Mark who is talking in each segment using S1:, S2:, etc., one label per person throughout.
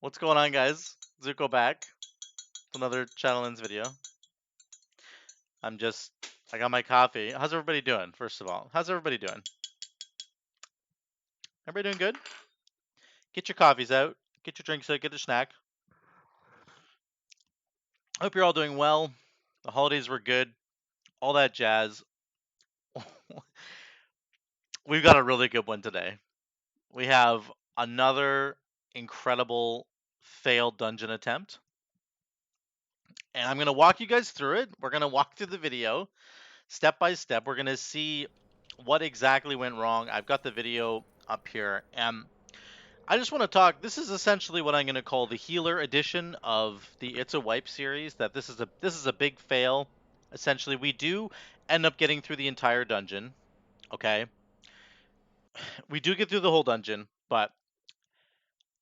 S1: What's going on, guys? Zuko back with another Channel Ins video. I got my coffee. How's everybody doing, first of all? How's everybody doing? Everybody doing good? Get your coffees out, get your drinks out, get a snack. I hope you're all doing well. The holidays were good, all that jazz. We've got a really good one today. We have another incredible failed dungeon attempt, and I'm going to walk you guys through it. We're going to walk through the video step by step. We're going to see what exactly went wrong. I've got the video up here, and I just want to talk. This is essentially what I'm going to call the healer edition of the It's a Wipe series. That this is a big fail. Essentially, we do end up getting through the entire dungeon. Okay, we do get through the whole dungeon, but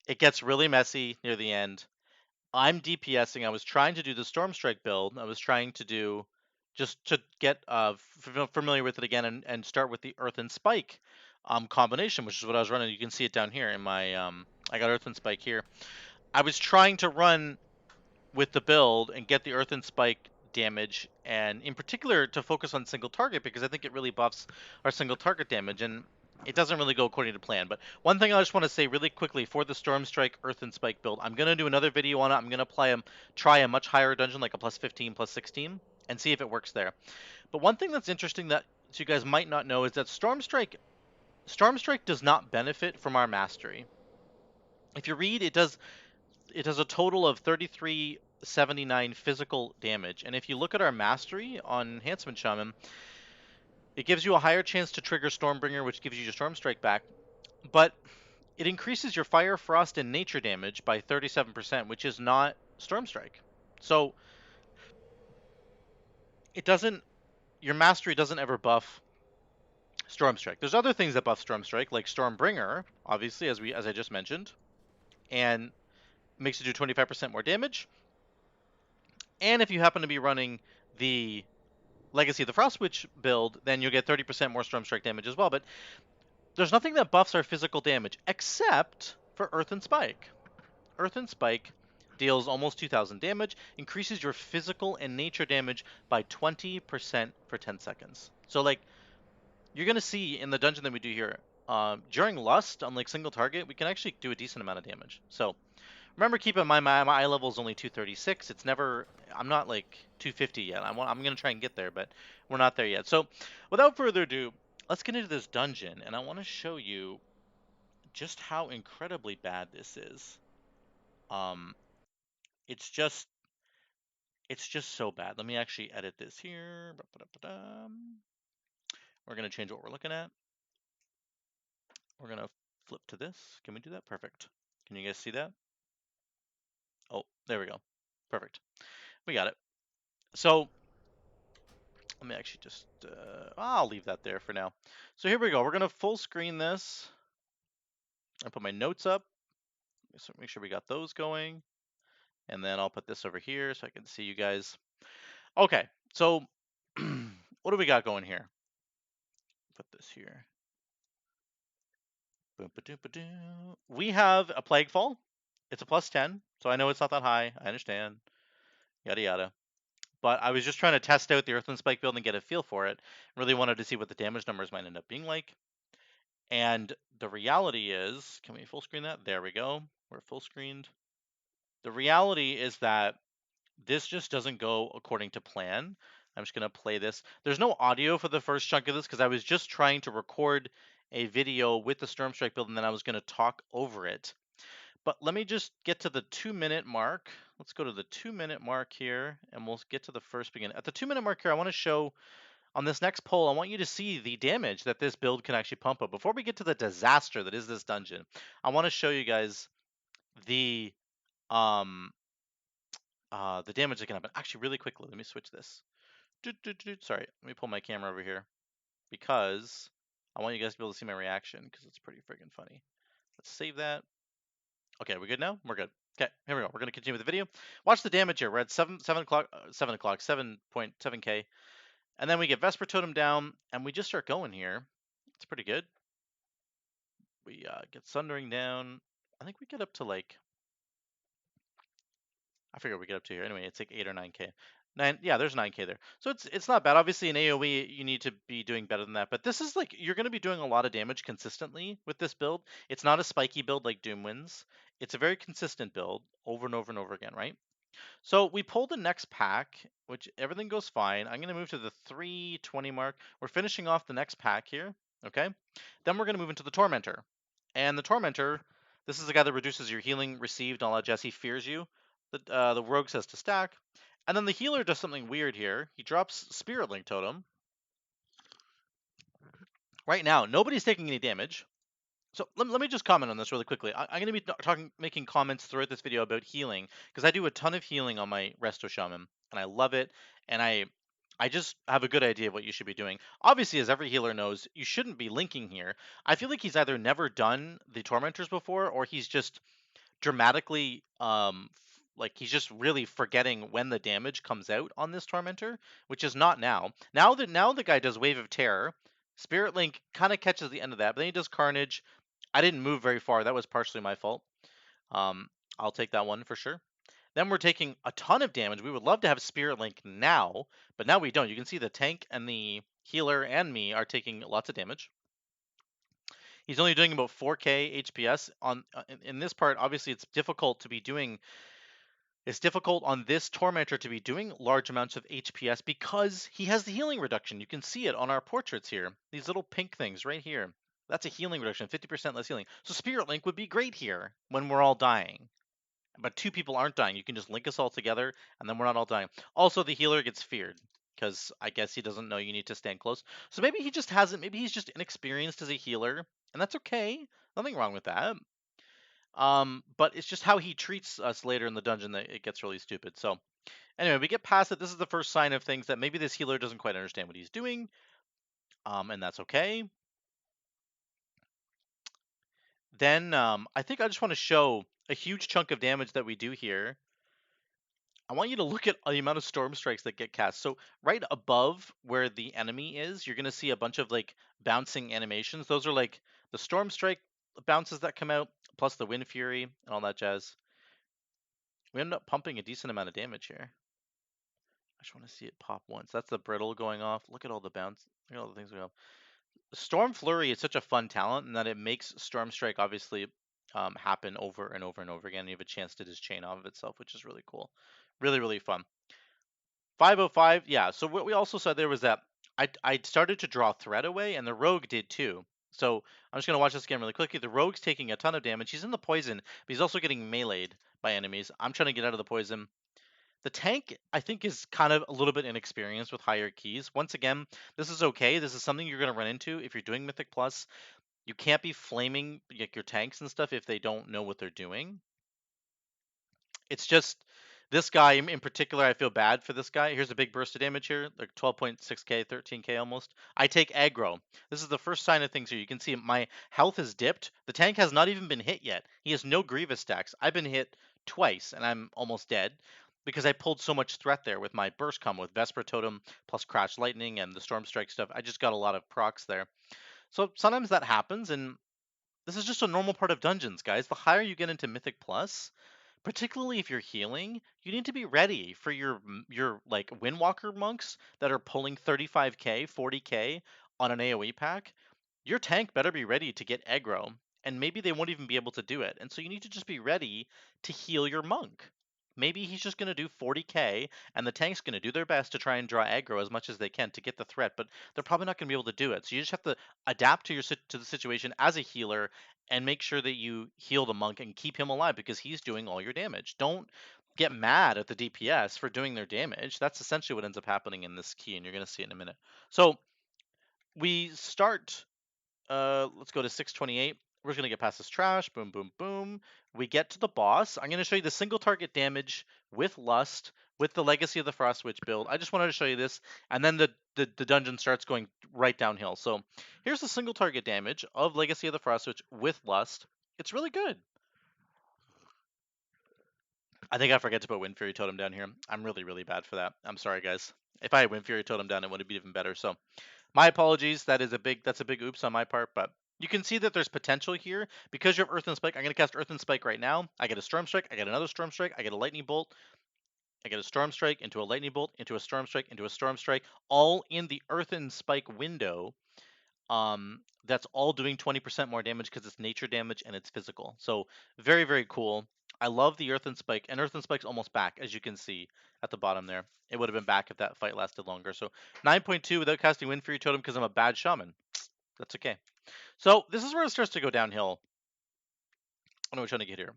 S1: it gets really messy near the end. I'm DPSing. I was trying to do the Stormstrike build. I was trying to do just to get familiar with it again and start with the Earth and Spike combination, which is what I was running. You can see it down here in my I got Earth and Spike here. I was trying to run with the build and get the Earth and Spike damage, and in particular to focus on single target because I think it really buffs our single target damage, and it doesn't really go according to plan. But one thing I just want to say really quickly for the Stormstrike Earth and Spike build, I'm going to do another video on it. I'm going to try a much higher dungeon, like a plus 15, plus 16, and see if it works there. But one thing that's interesting that you guys might not know is that Stormstrike does not benefit from our mastery. If you read, it has a total of 3379 physical damage, and if you look at our mastery on Enhancement Shaman, it gives you a higher chance to trigger Stormbringer, which gives you your Stormstrike back, but it increases your Fire, Frost, and Nature damage by 37%, which is not Stormstrike. So it doesn't. Your mastery doesn't ever buff Stormstrike. There's other things that buff Stormstrike, like Stormbringer, obviously, as I just mentioned, and makes you do 25% more damage. And if you happen to be running the Legacy of the Frostwitch build, then you'll get 30% more Stormstrike damage as well. But there's nothing that buffs our physical damage except for Earth and Spike. Earth and Spike deals almost 2,000 damage, increases your physical and nature damage by 20% for 10 seconds. So, like, you're going to see in the dungeon that we do here, during Lust, on, like, single target, we can actually do a decent amount of damage. So, remember, keep in mind, my eye level is only 236. It's never, I'm not, like, 250 yet. I'm going to try and get there, but we're not there yet. So, without further ado, let's get into this dungeon, and I want to show you just how incredibly bad this is. Um, it's just it's just so bad. Let me actually edit this here. We're gonna change what we're looking at. We're gonna flip to this. Can we do that? Perfect. Can you guys see that? Oh, there we go. Perfect. We got it. So let me actually just I'll leave that there for now. So here we go. We're gonna full screen this. I put my notes up. So make sure we got those going. And then I'll put this over here so I can see you guys. Okay, so what do we got going here? Put this here. We have a Plaguefall. It's a plus 10, so I know it's not that high. I understand. Yada yada. But I was just trying to test out the Earthland Spike build and get a feel for it. Really wanted to see what the damage numbers might end up being like. And the reality is, can we full screen that? There we go. We're full screened. The reality is that this just doesn't go according to plan. I'm just going to play this. There's no audio for the first chunk of this because I was just trying to record a video with the Stormstrike build and then I was going to talk over it. But let me just get to the 2-minute mark. Let's go to the 2-minute mark here and we'll get to the first beginning. At the 2-minute mark here, I want to show on this next poll, I want you to see the damage that this build can actually pump up. Before we get to the disaster that is this dungeon, I want to show you guys the um the damage that can happen. Actually, really quickly, let me switch this. Sorry, let me pull my camera over here because I want you guys to be able to see my reaction because it's pretty friggin' funny. Let's save that. Okay, we good now? We're good. Okay, here we go. We're gonna continue with the video. Watch the damage here. We're at 7.7k, and then we get Vesper Totem down, and we just start going here. It's pretty good. We get Sundering down. I think we get up to like I figure we get up to here. Anyway, it's like 8 or 9k. Yeah, there's 9k there. So it's not bad. Obviously, in AoE, you need to be doing better than that. But this is like, you're going to be doing a lot of damage consistently with this build. It's not a spiky build like Doomwinds. It's a very consistent build over and over and over again, right? So we pull the next pack, which everything goes fine. I'm going to move to the 320 mark. We're finishing off the next pack here, okay? Then we're going to move into the Tormentor. And the Tormentor, this is the guy that reduces your healing received and all that jazz. He fears you. The Rogue says to stack. And then the healer does something weird here. He drops Spirit Link Totem. Right now, nobody's taking any damage. So let me just comment on this really quickly. I'm going to be making comments throughout this video about healing, because I do a ton of healing on my Resto Shaman, and I love it, and I just have a good idea of what you should be doing. Obviously, as every healer knows, you shouldn't be linking here. I feel like he's either never done the Tormentors before, or he's just dramatically like he's just really forgetting when the damage comes out on this Tormentor, which is not now. Now the guy does Wave of Terror. Spirit Link kind of catches the end of that, but then he does Carnage. I didn't move very far. That was partially my fault. Um, I'll take that one for sure. Then we're taking a ton of damage. We would love to have Spirit Link now, but now we don't. You can see the tank and the healer and me are taking lots of damage. He's only doing about 4k HPS on in this part. Obviously, it's difficult on this Tormentor to be doing large amounts of HPS because he has the healing reduction. You can see it on our portraits here. These little pink things right here. That's a healing reduction, 50% less healing. So Spirit Link would be great here when we're all dying. But 2 people aren't dying. You can just link us all together, and then we're not all dying. Also, the healer gets feared, because I guess he doesn't know you need to stand close. So maybe he just hasn't, maybe he's just inexperienced as a healer, and that's okay. Nothing wrong with that. But it's just how he treats us later in the dungeon that it gets really stupid. So anyway, we get past it. This is the first sign of things that maybe this healer doesn't quite understand what he's doing. And that's okay. Then I think I just want to show a huge chunk of damage that we do here. I want you to look at the amount of storm strikes that get cast. So right above where the enemy is, you're going to see a bunch of like bouncing animations. Those are like the storm strike bounces that come out, plus the wind fury and all that jazz. We end up pumping a decent amount of damage here. I just want to see it pop once. That's the brittle going off. Look at all the bounce. Look at all the things going off. Storm Flurry is such a fun talent in that it makes Storm Strike obviously happen over and over and over again. You have a chance to just chain off of itself, which is really cool. Really, really fun. 505, yeah. So what we also said there was that I started to draw threat away, and the Rogue did too. So I'm just going to watch this again really quickly. The Rogue's taking a ton of damage. He's in the poison, but he's also getting meleeed by enemies. I'm trying to get out of the poison. The tank, I think, is kind of a little bit inexperienced with higher keys. Once again, this is okay. This is something you're going to run into if you're doing Mythic Plus. You can't be flaming like your tanks and stuff if they don't know what they're doing. It's just this guy in particular, I feel bad for this guy. Here's a big burst of damage here, like 12.6k, 13k almost. I take aggro. This is the first sign of things here. You can see my health has dipped. The tank has not even been hit yet. He has no Grievous stacks. I've been hit twice, and I'm almost dead because I pulled so much threat there with my burst combo with Vesper Totem plus Crash Lightning and the Storm Strike stuff. I just got a lot of procs there. So sometimes that happens, and this is just a normal part of dungeons, guys. The higher you get into Mythic Plus, particularly if you're healing, you need to be ready for your like Windwalker monks that are pulling 35k, 40k on an AoE pack. Your tank better be ready to get aggro, and maybe they won't even be able to do it. And so you need to just be ready to heal your monk. Maybe he's just going to do 40k, and the tank's going to do their best to try and draw aggro as much as they can to get the threat, but they're probably not going to be able to do it. So you just have to adapt to the situation as a healer and make sure that you heal the monk and keep him alive because he's doing all your damage. Don't get mad at the DPS for doing their damage. That's essentially what ends up happening in this key, and you're going to see it in a minute. So we start let's go to 628. We're just gonna get past this trash. Boom, boom, boom. We get to the boss. I'm gonna show you the single target damage with Lust, with the Legacy of the Frost Witch build. I just wanted to show you this, and then the dungeon starts going right downhill. So here's the single target damage of Legacy of the Frost Witch with Lust. It's really good. I think I forget to put Wind Fury Totem down here. I'm really, really bad for that. I'm sorry, guys. If I had Wind Fury Totem down, it would have been even better. So my apologies. That's a big oops on my part, but you can see that there's potential here because you have Earth and Spike. I'm going to cast Earth and Spike right now. I get a Storm Strike. I get another Storm Strike. I get a Lightning Bolt. I get a Storm Strike into a Lightning Bolt, into a Storm Strike, into a Storm Strike, all in the Earthen Spike window. That's all doing 20% more damage because it's nature damage and it's physical. So very, very cool. I love the Earthen Spike, and Earthen Spike's almost back, as you can see at the bottom there. It would have been back if that fight lasted longer. So 9.2 without casting Wind Fury Totem because I'm a bad shaman. That's okay. So this is where it starts to go downhill. What am I trying to get here?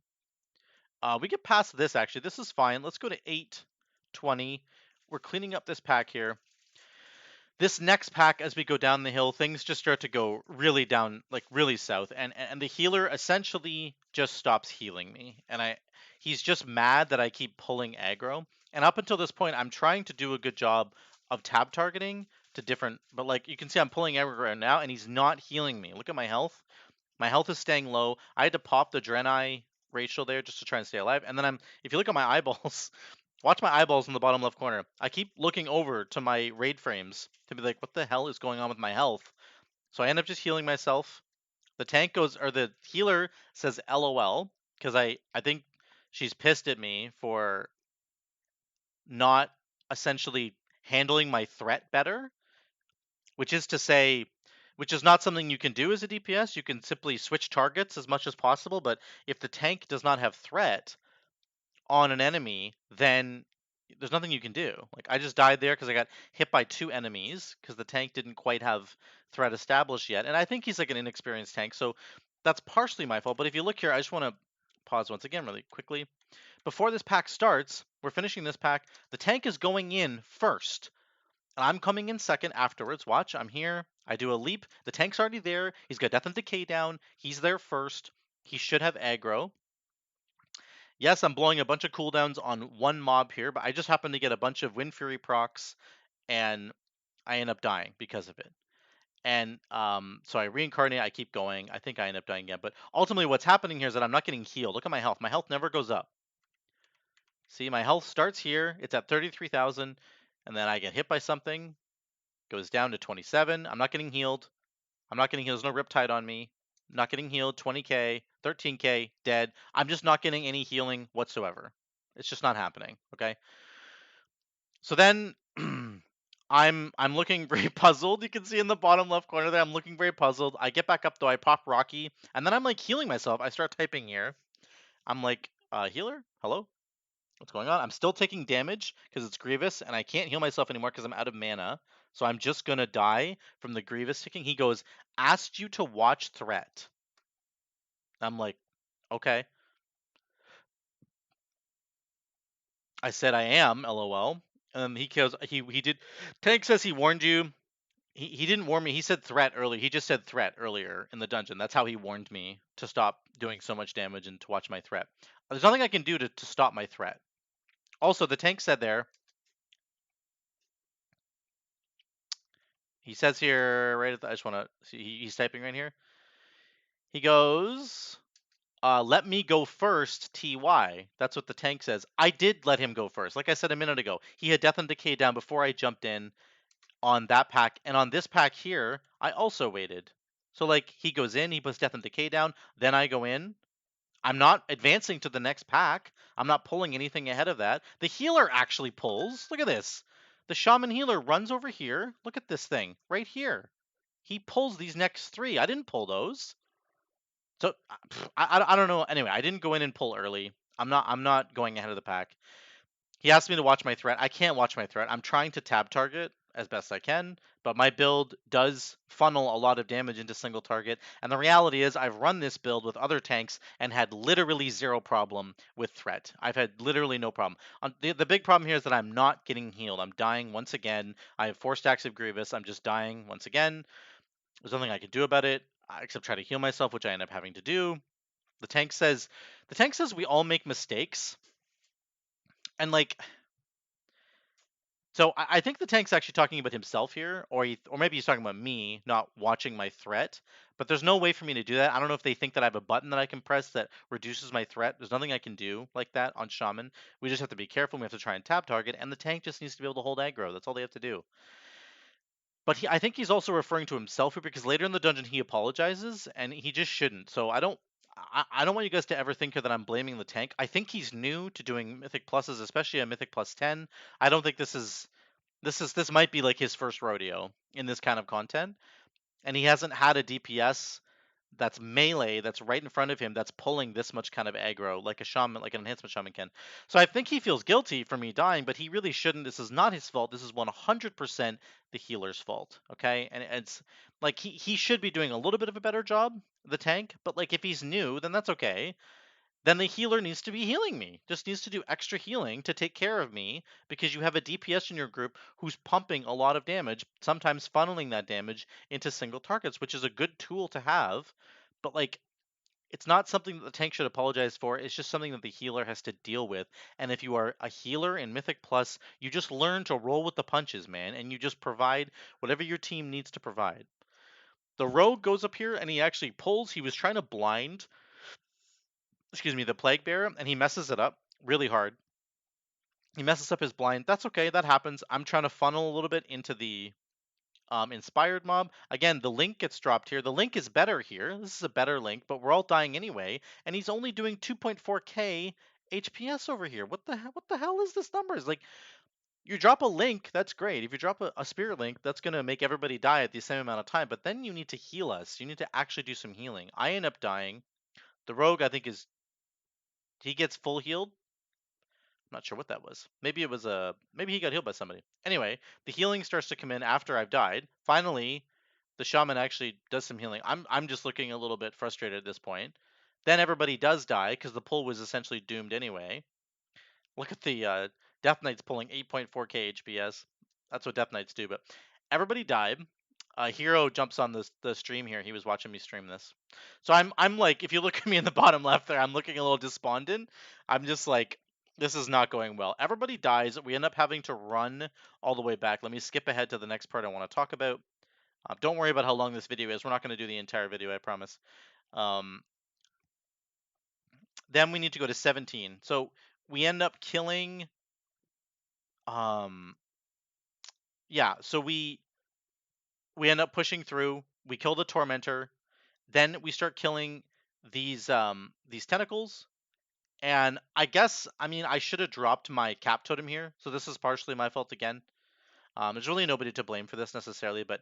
S1: We get past this, actually. This is fine. Let's go to 820. We're cleaning up this pack here. This next pack, as we go down the hill, things just start to go really down, like really south, and the healer essentially just stops healing me, and he's just mad that I keep pulling aggro. And up until this point, I'm trying to do a good job of tab targeting to different, but like you can see, I'm pulling aggro right now, and he's not healing me. Look at my health. My health is staying low. I had to pop the Draenei Rachel there just to try and stay alive, and then if you look at my eyeballs. Watch my eyeballs in the bottom left corner. I keep looking over to my raid frames to be like, what the hell is going on with my health? So I end up just healing myself. The tank goes, or the healer says LOL, because I think she's pissed at me for not essentially handling my threat better, which is to say, which is not something you can do as a DPS. You can simply switch targets as much as possible, but if the tank does not have threat on an enemy, then there's nothing you can do. Like I just died there because I got hit by 2 enemies because the tank didn't quite have threat established yet. And I think he's like an inexperienced tank, so that's partially my fault. But if you look here, I just want to pause once again really quickly. Before this pack starts, we're finishing this pack. The tank is going in first. And I'm coming in second afterwards. Watch, I'm here. I do a leap. The tank's already there. He's got Death and Decay down. He's there first. He should have aggro. Yes, I'm blowing a bunch of cooldowns on one mob here, but I just happen to get a bunch of Wind Fury procs, and I end up dying because of it. And so I reincarnate, I keep going. I think I end up dying again. But ultimately what's happening here is that I'm not getting healed. Look at my health. My health never goes up. See, my health starts here. It's at 33,000. And then I get hit by something. Goes down to 27. I'm not getting healed. I'm not getting healed. There's no Riptide on me. I'm not getting healed. 20k, 13k, dead. I'm just not getting any healing whatsoever. It's just not happening. Okay. So then I'm looking very puzzled. You can see in the bottom left corner there, I'm looking very puzzled. I get back up though, I pop Rocky, and then I'm like healing myself. I start typing here. I'm like, healer? Hello? What's going on? I'm still taking damage because it's Grievous, and I can't heal myself anymore because I'm out of mana. So I'm just gonna die from the Grievous ticking. He goes, asked you to watch threat. I'm like, okay. I said I am, LOL. He goes, he did. Tank says he warned you. He didn't warn me. He said threat earlier. He just said threat earlier in the dungeon. That's how he warned me to stop doing so much damage and to watch my threat. There's nothing I can do to stop my threat. Also, the tank said there. He says here, right at the, I just want to see, he's typing right here. He goes, let me go first, TY. That's what the tank says. I did let him go first. Like I said a minute ago, he had Death and Decay down before I jumped in on that pack. And on this pack here, I also waited. So like he goes in, he puts Death and Decay down, then I go in. I'm not advancing to the next pack. I'm not pulling anything ahead of that. The healer actually pulls. Look at this. The shaman healer runs over here. Look at this thing right here. He pulls these next 3. I didn't pull those. So I don't know. Anyway, I didn't go in and pull early. I'm not going ahead of the pack. He asked me to watch my threat. I can't watch my threat. I'm trying to tab target as best I can, but my build does funnel a lot of damage into single target. And the reality is I've run this build with other tanks and had literally 0 problem with threat. I've had literally no problem. The big problem here is that I'm not getting healed. I'm dying once again. I have 4 stacks of Grievous. I'm just dying once again. There's nothing I can do about it except try to heal myself, which I end up having to do. The tank says we all make mistakes. And like, so I think the tank's actually talking about himself here, or maybe he's talking about me not watching my threat. But there's no way for me to do that. I don't know if they think that I have a button that I can press that reduces my threat. There's nothing I can do like that on Shaman. We just have to be careful. We have to try and tab target, and the tank just needs to be able to hold aggro. That's all they have to do. But I think he's also referring to himself here because later in the dungeon he apologizes, and he just shouldn't. So I don't. I don't want you guys to ever think that I'm blaming the tank. I think he's new to doing Mythic Pluses, especially a Mythic Plus 10. I don't think this might be like his first rodeo in this kind of content, and he hasn't had a DPS that's melee that's right in front of him that's pulling this much kind of aggro like a shaman, like an enhancement shaman can. So I think he feels guilty for me dying, but he really shouldn't. This is not his fault. This is 100% the healer's fault. Okay, and it's like he should be doing a little bit of a better job, the tank. But like if he's new, then that's okay. Then the healer needs to be healing me. Just needs to do extra healing to take care of me because you have a DPS in your group who's pumping a lot of damage, sometimes funneling that damage into single targets, which is a good tool to have. But like it's not something that the tank should apologize for. It's just something that the healer has to deal with. And if you are a healer in Mythic Plus, you just learn to roll with the punches, man, and you just provide whatever your team needs to provide. The rogue goes up here and he actually pulls. He was trying to blind, excuse me, the plague bearer, and he messes it up really hard. He messes up his blind. That's okay. That happens. I'm trying to funnel a little bit into the inspired mob. Again, the link gets dropped here. The link is better here. This is a better link, but we're all dying anyway. And he's only doing 2.4k HPS over here. What the hell is this numbers? Like, you drop a link, that's great. If you drop a spirit link, that's gonna make everybody die at the same amount of time. But then you need to heal us. You need to actually do some healing. I end up dying. The rogue, I think, he gets full healed. I'm not sure what that was. Maybe it was maybe he got healed by somebody. Anyway, the healing starts to come in after I've died. Finally, the shaman actually does some healing. I'm just looking a little bit frustrated at this point. Then everybody does die because the pull was essentially doomed anyway. Look at the Death Knights pulling 8.4k HPS. That's what Death Knights do. But everybody died. Hero jumps on the stream here. He was watching me stream this. So I'm like, if you look at me in the bottom left there, I'm looking a little despondent. I'm just like, this is not going well. Everybody dies. We end up having to run all the way back. Let me skip ahead to the next part I want to talk about. Don't worry about how long this video is. We're not going to do the entire video, I promise. Um, then we need to go to 17. So we end up killing. Um, yeah. So we end up pushing through. We kill the tormentor. Then we start killing these tentacles. And I guess I mean I should have dropped my cap totem here. So this is partially my fault again. There's really nobody to blame for this necessarily, but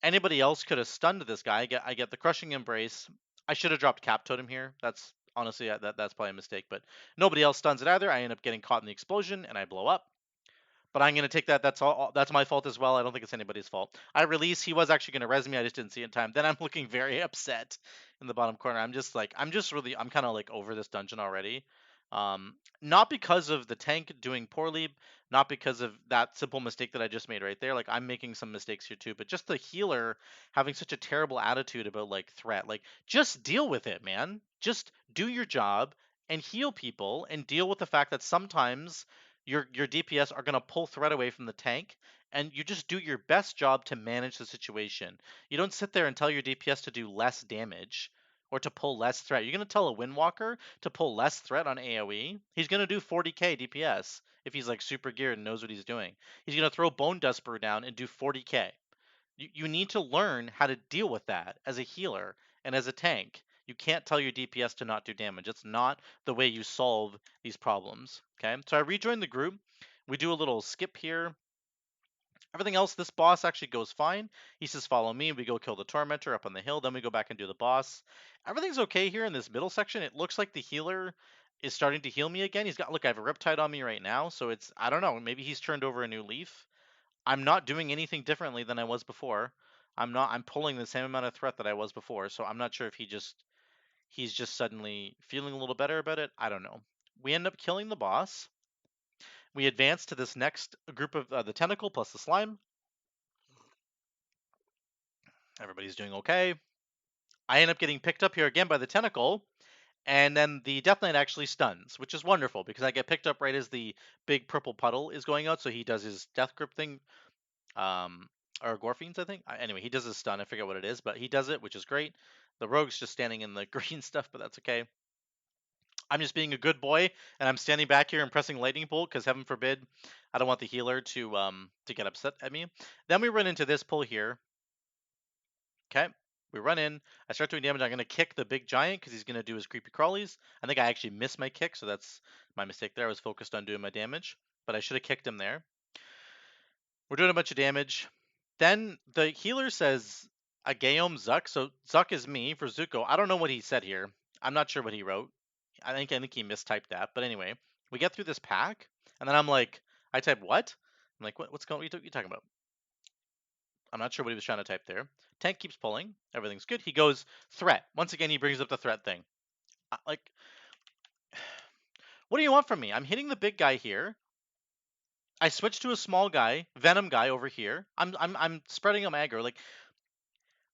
S1: anybody else could have stunned this guy. I get the crushing embrace. I should have dropped cap totem here. That's honestly that's probably a mistake, but nobody else stuns it either. I end up getting caught in the explosion and I blow up. But I'm gonna take that. That's all. That's my fault as well. I don't think it's anybody's fault. I release. He was actually gonna res me. I just didn't see it in time. Then I'm looking very upset in the bottom corner. I'm kind of like over this dungeon already. Not because of the tank doing poorly, not because of that simple mistake that I just made right there. Like I'm making some mistakes here too, but just the healer having such a terrible attitude about like threat. Like just deal with it, man. Just do your job and heal people and deal with the fact that sometimes your DPS are going to pull threat away from the tank, and you just do your best job to manage the situation. You don't sit there and tell your DPS to do less damage or to pull less threat. You're going to tell a Windwalker to pull less threat on AoE. He's going to do 40k DPS if he's like super geared and knows what he's doing. He's going to throw Bone Dust Brew down and do 40k. You need to learn how to deal with that as a healer and as a tank. You can't tell your DPS to not do damage. It's not the way you solve these problems. Okay, so I rejoin the group. We do a little skip here. Everything else, this boss actually goes fine. He says, follow me. We go kill the Tormentor up on the hill. Then we go back and do the boss. Everything's okay here in this middle section. It looks like the healer is starting to heal me again. He's got, look, I have a Riptide on me right now. So it's, I don't know, maybe he's turned over a new leaf. I'm not doing anything differently than I was before. I'm pulling the same amount of threat that I was before, so I'm not sure if he's just suddenly feeling a little better about it. I don't know. We end up killing the boss. We advance to this next group of the tentacle plus the slime. Everybody's doing okay. I end up getting picked up here again by the tentacle, and then the Death Knight actually stuns, which is wonderful because I get picked up right as the big purple puddle is going out, so he does his death grip thing. um, or Gorfiends, I think. Anyway, he does his stun. I forget what it is, but he does it, which is great. The rogue's just standing in the green stuff, but that's okay. I'm just being a good boy, and I'm standing back here and pressing lightning bolt because heaven forbid, I don't want the healer to get upset at me. Then we run into this pull here. Okay, We run in. I start doing damage. I'm going to kick the big giant because he's going to do his creepy crawlies. I think I actually missed my kick, so that's my mistake there. I was focused on doing my damage, but I should have kicked him there. We're doing a bunch of damage. Then the healer says Agaeom Zuck. So Zuck is me for Zuko. I don't know what he said here. I'm not sure what he wrote. I think he mistyped that. But anyway, we get through this pack, and then I'm like, I type what? I'm like, what's going? What are you talking about? I'm not sure what he was trying to type there. Tank keeps pulling. Everything's good. He goes threat. Once again, he brings up the threat thing. Like, what do you want from me? I'm hitting the big guy here. I switch to a small guy, Venom guy over here. I'm spreading him aggro. Like,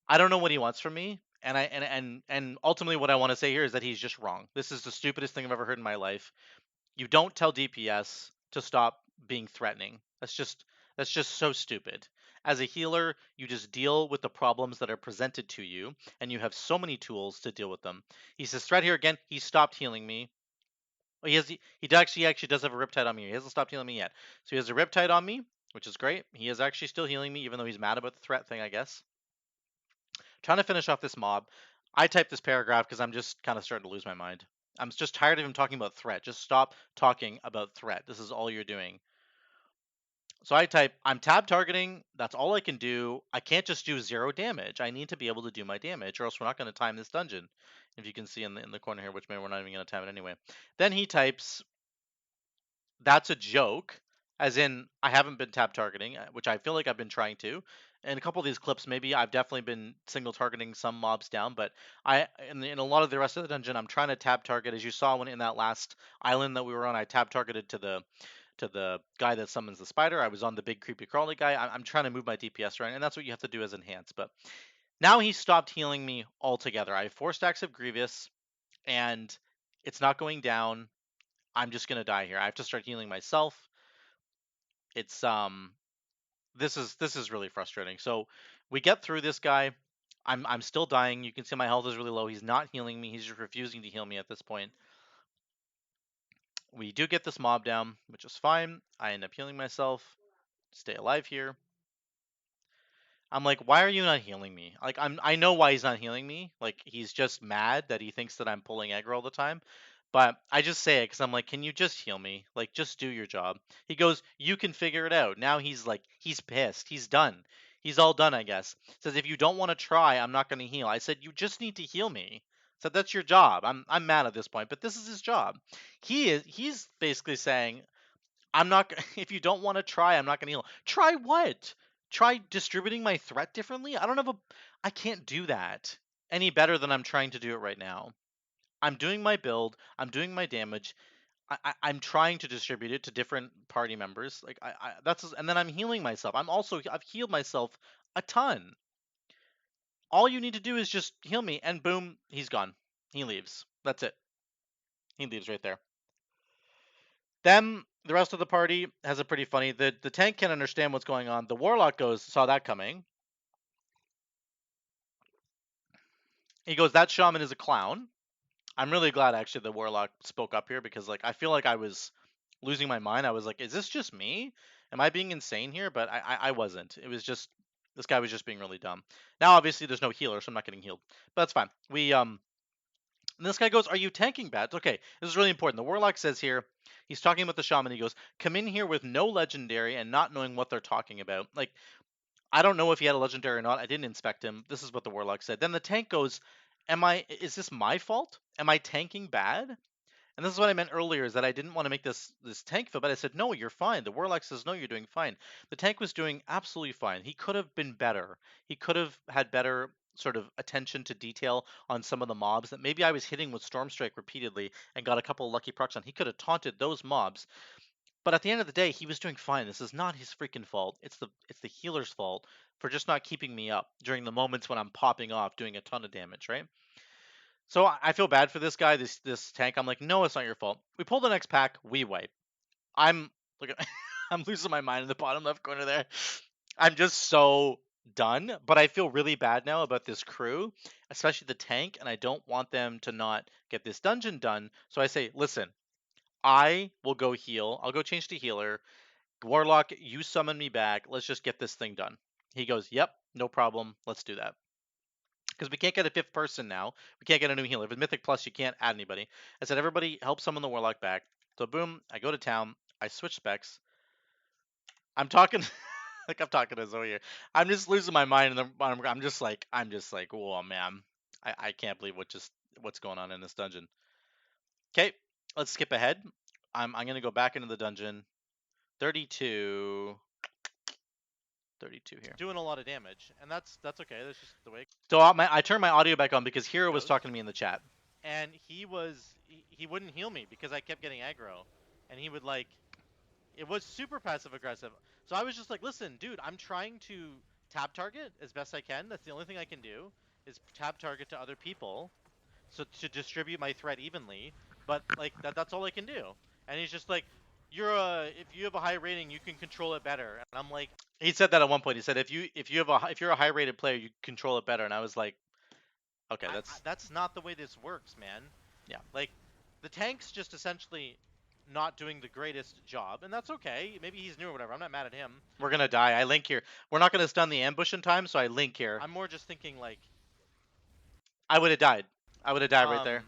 S1: I don't know what he wants from me. And ultimately what I want to say here is that he's just wrong. This is the stupidest thing I've ever heard in my life. You don't tell DPS to stop being threatening. That's just so stupid. As a healer, you just deal with the problems that are presented to you, and you have so many tools to deal with them. He says threat here again. He stopped healing me. Oh, he actually does have a Riptide on me. He hasn't stopped healing me yet. So he has a Riptide on me, which is great. He is actually still healing me, even though he's mad about the threat thing, I guess. Trying to finish off this mob. I typed this paragraph because I'm just kind of starting to lose my mind. I'm just tired of him talking about threat. Just stop talking about threat. This is all you're doing. So I type, I'm tab targeting. That's all I can do. I can't just do 0 damage. I need to be able to do my damage, or else we're not going to time this dungeon. If you can see in the corner here, which maybe we're not even going to time it anyway. Then he types, that's a joke, as in I haven't been tab targeting, which I feel like I've been trying to. In a couple of these clips, maybe I've definitely been single targeting some mobs down, but in a lot of the rest of the dungeon, I'm trying to tab target. As you saw when in that last island that we were on, I tab targeted to the guy that summons the spider. I was on the big creepy crawly guy. I'm trying to move my DPS around, and that's what you have to do as enhance. But now he stopped healing me altogether. I have 4 stacks of Grievous, and it's not going down. I'm just gonna die here. I have to start healing myself. It's this is really frustrating. So we get through this guy. I'm still dying. You can see my health is really low. He's not healing me. He's just refusing to heal me at this point. We do get this mob down, which is fine. I end up healing myself. Stay alive here. I'm like, why are you not healing me? Like, I know why he's not healing me. Like, he's just mad that he thinks that I'm pulling aggro all the time. But I just say it because I'm like, can you just heal me? Like, just do your job. He goes, you can figure it out. Now he's like, he's pissed. He's done. He's all done, I guess. Says, if you don't want to try, I'm not going to heal. I said, you just need to heal me. So that's your job. I'm mad at this point, but this is his job. He's basically saying, I'm not. If you don't want to try, I'm not going to heal. Try what? Try distributing my threat differently? I don't have a. I can't do that any better than I'm trying to do it right now. I'm doing my build. I'm doing my damage. I'm trying to distribute it to different party members. Like and then I'm healing myself. I've healed myself a ton. All you need to do is just heal me, and boom, he's gone. He leaves. That's it. He leaves right there. Then the rest of the party has a pretty funny. The tank can understand what's going on. The warlock saw that coming. He goes, that shaman is a clown. I'm really glad actually the warlock spoke up here because like I feel like I was losing my mind. I was like, is this just me? Am I being insane here? But I wasn't. It was just this guy was just being really dumb. Now obviously there's no healer, so I'm not getting healed. But that's fine. And this guy goes, are you tanking bats? Okay, this is really important. The warlock says here, he's talking about the shaman. He goes, come in here with no legendary and not knowing what they're talking about. Like, I don't know if he had a legendary or not. I didn't inspect him. This is what the warlock said. Then the tank goes, is this my fault? Am I tanking bad? And this is what I meant earlier is that I didn't want to make this tank feel bad. I said, no, you're fine. The warlock says, no, you're doing fine. The tank was doing absolutely fine. He could have been better. He could have had better sort of attention to detail on some of the mobs that maybe I was hitting with Stormstrike repeatedly and got a couple of lucky procs on. He could have taunted those mobs. But at the end of the day, he was doing fine. This is not his freaking fault. It's the healer's fault for just not keeping me up during the moments when I'm popping off doing a ton of damage, right? So I feel bad for this guy, this tank. I'm like, no, it's not your fault. We pull the next pack, we wipe. I'm look at I'm losing my mind in the bottom left corner there. I'm just so done, but I feel really bad now about this crew, especially the tank, and I don't want them to not get this dungeon done. So I say, listen, I will go heal. I'll go change to healer. Warlock, you summon me back. Let's just get this thing done. He goes, yep, no problem. Let's do that. because we can't get a 5th person now. We can't get a new healer. With Mythic Plus, you can't add anybody. I said, everybody help summon the Warlock back. So boom, I go to town. I switch specs. I'm talking like I'm talking to Zoe here. I'm just losing my mind, and I'm just like, whoa, man, I can't believe what's going on in this dungeon. Okay, let's skip ahead. I'm gonna go back into the dungeon. 32 here.
S2: Doing a lot of damage, and that's okay. That's just the way.
S1: So I turned my audio back on because Hero was talking to me in the chat.
S2: And he wouldn't heal me because I kept getting aggro, and he would like, it was super passive aggressive. So I was just like, listen, dude, I'm trying to tab target as best I can. That's the only thing I can do is tab target to other people, so to distribute my threat evenly. But like that's all I can do. And he's just like, if you have a high rating, you can control it better. And I'm like,
S1: he said that at one point. He said if you're a high rated player, you control it better. And I was like, okay,
S2: that's not the way this works, man.
S1: Yeah.
S2: Like, the tank's just essentially not doing the greatest job, and that's okay. Maybe he's new or whatever. I'm not mad at him.
S1: We're gonna die. I link here. We're not gonna stun the ambush in time, so I link here.
S2: I'm more just thinking like,
S1: I would have died. I would have died right there.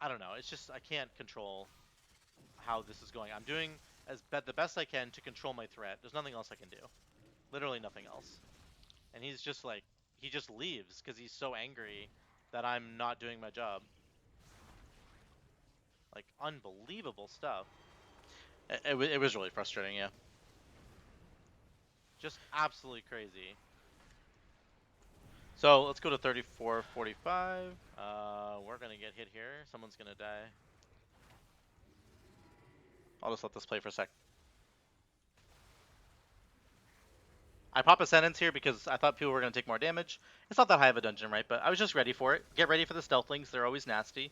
S2: I don't know. It's just I can't control how this is going. I'm doing the best I can to control my threat. There's nothing else I can do. Literally nothing else. And he's just like, he just leaves because he's so angry that I'm not doing my job. Like, unbelievable stuff.
S1: It was really frustrating, yeah.
S2: Just absolutely crazy.
S1: So let's go to 34:45.
S2: We're gonna get hit here. Someone's gonna die.
S1: I'll just let this play for a sec. I pop Ascendance here because I thought people were going to take more damage. It's not that high of a dungeon, right? But I was just ready for it. Get ready for the Stealthlings. They're always nasty.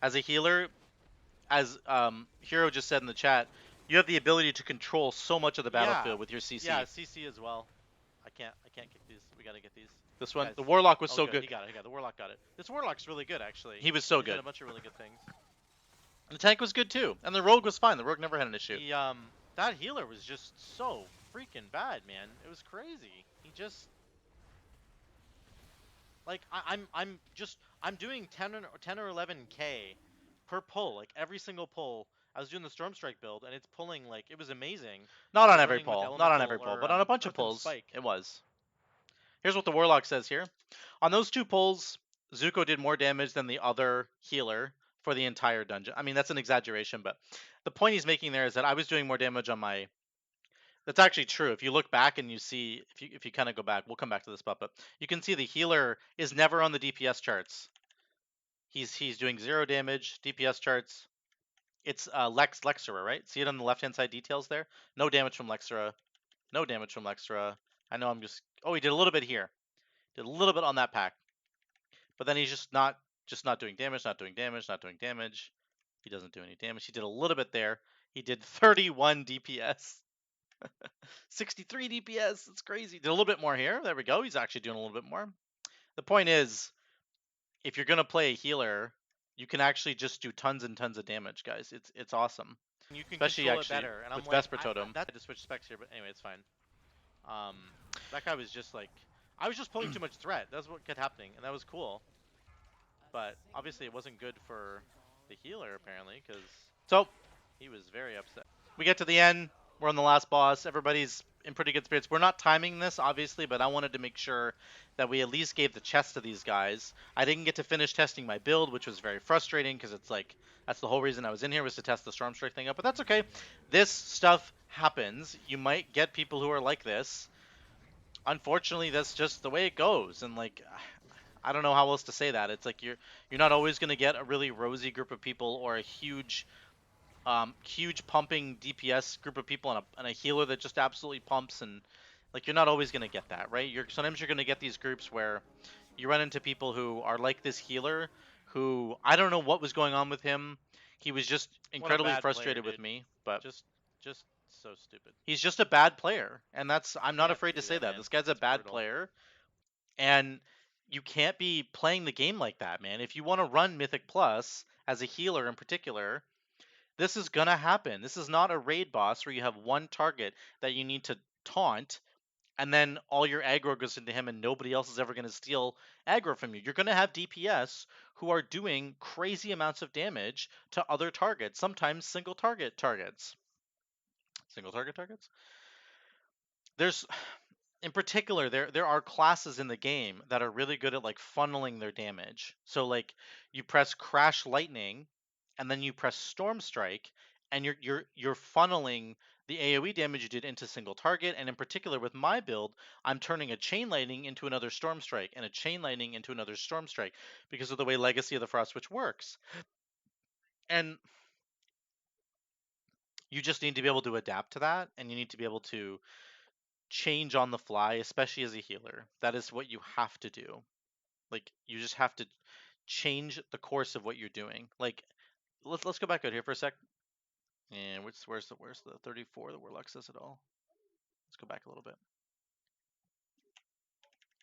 S1: As a healer, as Hero just said in the chat, you have the ability to control so much of the battlefield with your CC.
S2: Yeah, CC as well. I can't kick these. We gotta get these.
S1: This one,
S2: Guys.
S1: the Warlock was
S2: Oh,
S1: so good.
S2: He got it. The Warlock got it. This Warlock's really good, actually.
S1: He was so
S2: He
S1: good.
S2: did a bunch of really good things.
S1: The tank was good too, and the Rogue was fine. The Rogue never had an issue.
S2: That healer was just so freaking bad, man. It was crazy. He just, like, I'm doing 10 or 11k per pull, like every single pull. I was doing the Stormstrike build, and it's pulling like, it was amazing.
S1: Not on every pull, not on every pull, but on a bunch of pulls, it was. Here's what the Warlock says here. On those 2 pulls, Zuko did more damage than the other healer for the entire dungeon. I mean, that's an exaggeration, but the point he's making there is that I was doing more damage on my... That's actually true. If you look back and you see, if you kind of go back, we'll come back to this, but you can see the healer is never on the DPS charts. He's doing 0 damage, DPS charts. It's Lexera, right? See it on the left-hand side details there? No damage from Lexera. No damage from Lexera. I know I'm just... Oh, he did a little bit here. Did a little bit on that pack. But then he's just not doing damage, not doing damage, not doing damage. He doesn't do any damage. He did a little bit there. He did 31 DPS. 63 DPS. It's crazy. Did a little bit more here. There we go. He's actually doing a little bit more. The point is, if you're going to play a healer, you can actually just do tons and tons of damage, guys. It's awesome.
S2: You can
S1: especially
S2: control
S1: actually
S2: it better. And
S1: with
S2: I'm like,
S1: Vesper Totem.
S2: I had to switch specs here, but anyway, it's fine. That guy was just like, I was just pulling too much threat. That's what kept happening, and that was cool. But obviously, it wasn't good for the healer apparently, because he was very upset.
S1: We get to the end. We're on the last boss. Everybody's in pretty good spirits. We're not timing this, obviously, but I wanted to make sure that we at least gave the chest to these guys. I didn't get to finish testing my build, which was very frustrating because it's like, that's the whole reason I was in here, was to test the Stormstrike thing up. But that's okay. This stuff happens. You might get people who are like this. Unfortunately, that's just the way it goes. And like, I don't know how else to say that. It's like you're not always going to get a really rosy group of people or a huge pumping DPS group of people and a healer that just absolutely pumps, and like you're not always going to get that, right? Sometimes you're going to get these groups where you run into people who are like this healer who, I don't know what was going on with him. He was just incredibly frustrated with me, but
S2: just so stupid.
S1: He's just a bad player, and I'm not afraid to say that. This guy's a bad player, and you can't be playing the game like that, man. If you want to run Mythic Plus as a healer in particular, this is gonna happen. This is not a raid boss where you have one target that you need to taunt and then all your aggro goes into him and nobody else is ever going to steal aggro from you. You're going to have DPS who are doing crazy amounts of damage to other targets, sometimes single target targets. Single target targets? There's in particular there are classes in the game that are really good at like funneling their damage. So like you press Crash Lightning and then you press Storm Strike and you're funneling the AoE damage you did into single target, and in particular with my build, I'm turning a Chain Lightning into another Storm Strike and a Chain Lightning into another Storm Strike because of the way Legacy of the Frost Witch works. And you just need to be able to adapt to that, and you need to be able to change on the fly, especially as a healer. That is what you have to do. Like you just have to change the course of what you're doing. Like let's go back out here for a sec. And where's the 34 the Warlock says it all. Let's go back a little bit.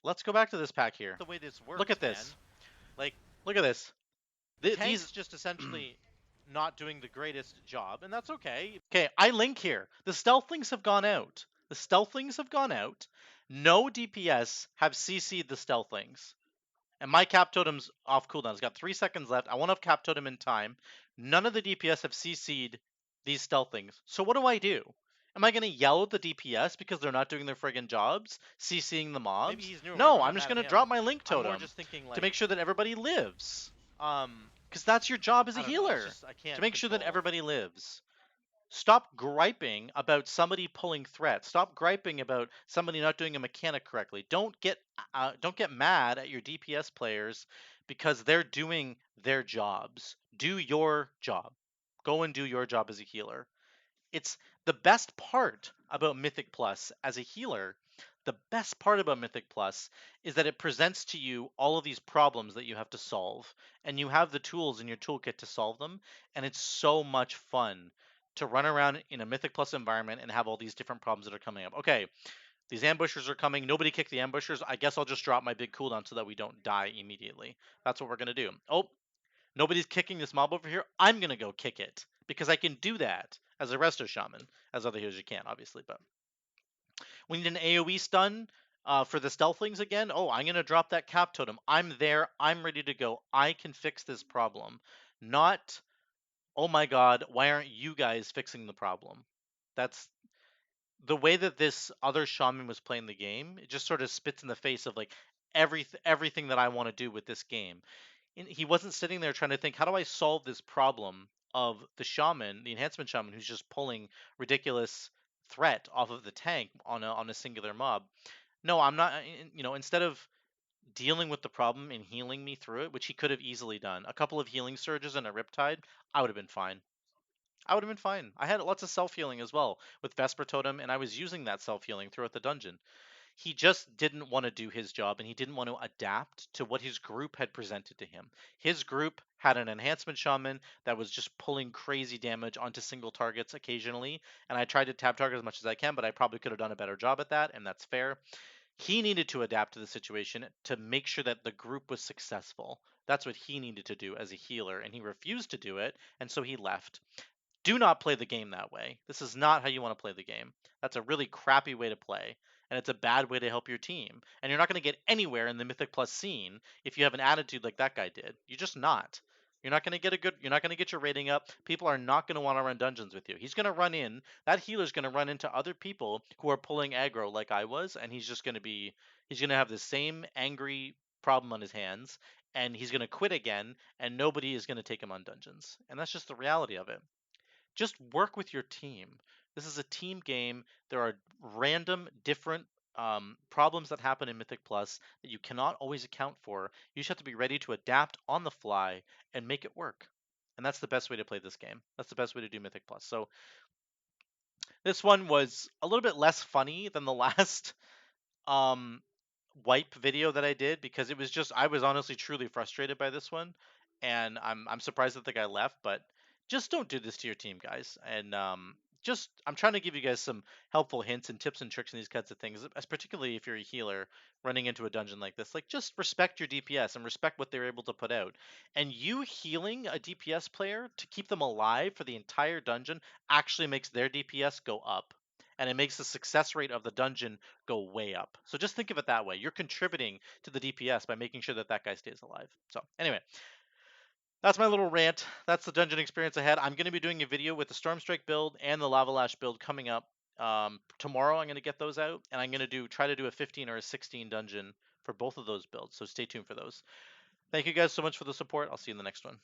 S1: Let's go back to this pack here.
S2: The way this works,
S1: Look at
S2: man.
S1: this.
S2: Like
S1: Look at this.
S2: Tank's just essentially not doing the greatest job, and that's okay.
S1: Okay, I link here. The Stealthlings have gone out. The Stealthlings have gone out. No DPS have CC'd the Stealthlings. And my Cap Totem's off cooldown. It's got 3 seconds left. I want to have Cap Totem in time. None of the DPS have CC'd these Stealthlings. So what do? Am I going to yell at the DPS because they're not doing their friggin' jobs, CCing the mobs?
S2: Maybe he's new.
S1: No, I'm just going to drop my Link
S2: I'm
S1: Totem
S2: more just thinking like
S1: to make sure that everybody lives.
S2: um
S1: Because that's your job as a
S2: I don't know,
S1: healer,
S2: it's just, I can't
S1: to make sure that
S2: control.
S1: everybody lives. Stop griping about somebody pulling threat. Stop griping about somebody not doing a mechanic correctly. Don't get mad at your DPS players because they're doing their jobs. Do your job. Go and do your job as a healer. It's the best part about Mythic Plus as a healer. The best part about Mythic Plus is that it presents to you all of these problems that you have to solve, and you have the tools in your toolkit to solve them, and it's so much fun to run around in a Mythic Plus environment and have all these different problems that are coming up. Okay, these ambushers are coming. Nobody kick the ambushers. I guess I'll just drop my big cooldown so that we don't die immediately. That's what we're going to do. Oh, nobody's kicking this mob over here. I'm going to go kick it because I can do that as a Resto Shaman, as other healers you can't, obviously. But we need an AoE stun for the Stealthlings again. Oh, I'm going to drop that Cap Totem. I'm there. I'm ready to go. I can fix this problem. Not, oh my god, why aren't you guys fixing the problem? That's the way that this other shaman was playing the game. It just sort of spits in the face of like everything that I want to do with this game. And he wasn't sitting there trying to think, how do I solve this problem of the shaman, the enhancement shaman, who's just pulling ridiculous threat off of the tank on a singular mob. No, I'm not. Instead of dealing with the problem and healing me through it, which he could have easily done, a couple of healing surges and a Riptide, I would have been fine. I would have been fine. I had lots of self healing as well with Vesper Totem, and I was using that self healing throughout the dungeon. He just didn't want to do his job, and he didn't want to adapt to what his group had presented to him. His group had an enhancement shaman that was just pulling crazy damage onto single targets occasionally, and I tried to tab target as much as I can, but I probably could have done a better job at that, and that's fair. He needed to adapt to the situation to make sure that the group was successful. That's what he needed to do as a healer, and he refused to do it, and so he left. Do not play the game that way. This is not how you want to play the game. That's a really crappy way to play, and it's a bad way to help your team. And you're not going to get anywhere in the Mythic Plus scene if you have an attitude like that guy did. You're just not. You're not going to get you're not going to get your rating up. People are not going to want to run dungeons with you. He's going to run in, that healer's going to run into other people who are pulling aggro like I was, and he's going to have the same angry problem on his hands, and he's going to quit again, and nobody is going to take him on dungeons. And that's just the reality of it. Just work with your team. This is a team game. There are random, different problems that happen in Mythic Plus that you cannot always account for. You just have to be ready to adapt on the fly and make it work. And that's the best way to play this game. That's the best way to do Mythic Plus. So this one was a little bit less funny than the last um, wipe video that I did, because it was just, I was honestly truly frustrated by this one, and I'm surprised that the guy left. But just don't do this to your team, guys. And just, I'm trying to give you guys some helpful hints and tips and tricks and these kinds of things, as particularly if you're a healer running into a dungeon like this. Like, just respect your DPS and respect what they're able to put out. And you healing a DPS player to keep them alive for the entire dungeon actually makes their DPS go up. and it makes the success rate of the dungeon go way up. So just think of it that way. You're contributing to the DPS by making sure that that guy stays alive. So anyway, that's my little rant. That's the dungeon experience ahead. I'm going to be doing a video with the Stormstrike build and the Lava Lash build coming up. Tomorrow I'm going to get those out, and I'm going to try to do a 15 or a 16 dungeon for both of those builds. So stay tuned for those. Thank you guys so much for the support. I'll see you in the next one.